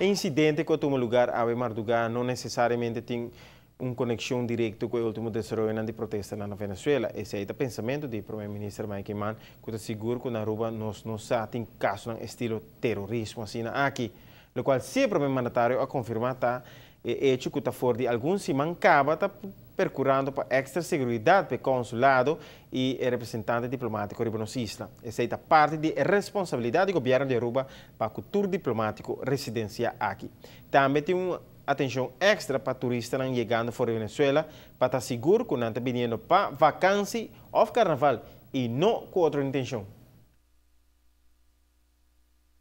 incidente que toma lugar a Marduga não necessariamente tem uma conexão direta com o último desenvolvimento de protesta na Venezuela. Esse é o pensamento do primeiro-ministro Mike Mann, que está seguro que na Aruba nós não tem caso de estilo terrorismo assim aqui. O qual se o primeiro mandatário a confirmar está hecho que está fora de alguns se mancava está procurando para extra segurança para o consulado e representante diplomático de Buenos Aires. Essa é a parte da responsabilidade do governo de Aruba para a cultura diplomático residência aqui. Também tem uma atenção extra para turistas que chegando fora da Venezuela para estar seguro que não estão vindo para vacância ou carnaval e não com outra intenção.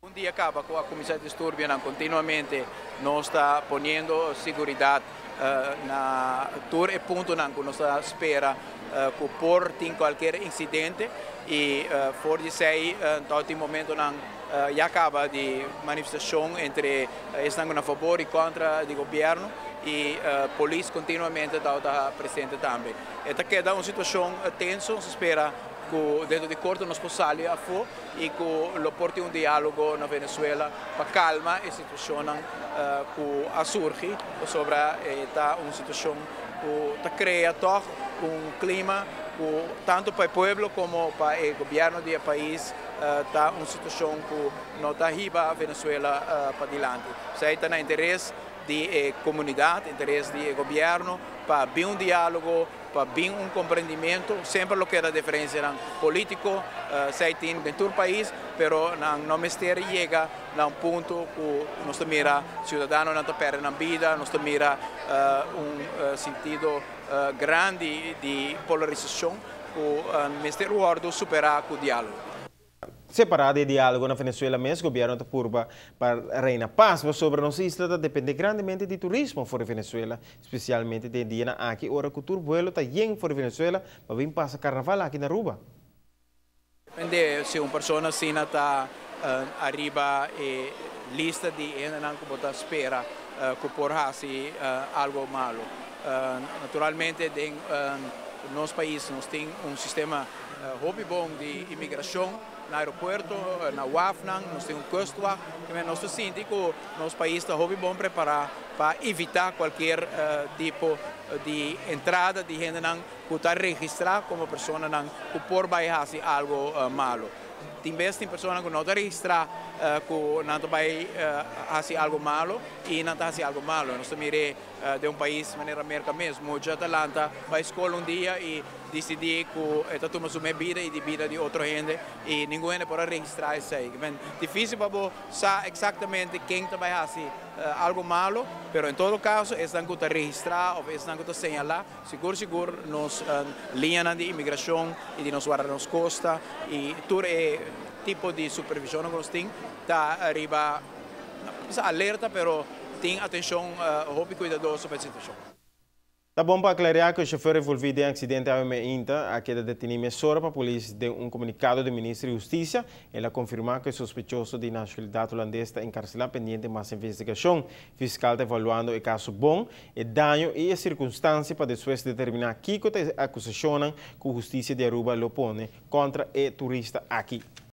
Un día acaba con la Comisión de Disturbio continuamente nos está poniendo seguridad na tour e punto que nos espera que por qualquer incidente e for de sei in todo momento já acaba de manifestação entre estão a favor e contra o governo e a polícia continuamente está presente também. Esta queda uma situação tensa, se espera que dentro de corto nos possa sair a fora e que lo porti un dialogo na Venezuela para calma a situação que a surge sobre uma situação que cria toch um clima que tanto para o povo como para o governo do país está uma situação que não está arriba a Venezuela para diante. Isso está no interesse da comunidade, interesse do governo para abrir um diálogo, para abrir um compreendimento, sempre o que é a diferença político, se tem em todo o país, mas não mistério chega a um ponto que nós mira cidadãos não perdem a vida, nós mira sentido grande de polarização, que o mistério gordo superar com o diálogo. Separado de diálogo na Venezuela, mesmo o governo está curva para reinar paz, mas sobre nossa isla depende grandemente de turismo fora Venezuela, especialmente de dia aqui, ora que o vuelo está indo fora Venezuela, para vir passar carnaval aqui na Aruba. Depende se uma pessoa assim está arriba e lista de que pode esperar que por fazer algo malo. Naturalmente, no nosso país nós temos um sistema muito bom de imigração. No aeroporto, na UAFNAN, nós temos um custo que nós sentimos que o nosso país está muito bom preparado para evitar qualquer tipo de entrada de gente que está registrada como pessoa que por fazer algo malo. Tem pessoas que não estão registradas que não vai fazer algo malo e não está fazendo algo malo. Nós miramos de um país de maneira América mesmo, de Atlanta, vai à escola dia e decidir que está tomando sua vida e de vida de outra gente e ninguém pode registrar isso aí. É difícil para saber exatamente quem vai fazer algo malo, mas em todo caso, estão que registrar ou estão que señalar, seguro nos linhas de imigração e de nos guardar nas costas e todo tipo de supervisão que nós temos está arriba alerta, mas tem atenção muito cuidadosa para a situação. Tá bom para aclarar que o chofer envolvido em acidente a queda detenimento só para a polícia de um comunicado do Ministro da Justiça. Ela confirma que o suspeitoso de nacionalidade holandesa está encarcelado pendente de mais investigação. O fiscal está avaliando o caso bom, o dano e as circunstâncias para depois determinar que a acusação que a Justiça de Aruba lo põe contra o turista aqui.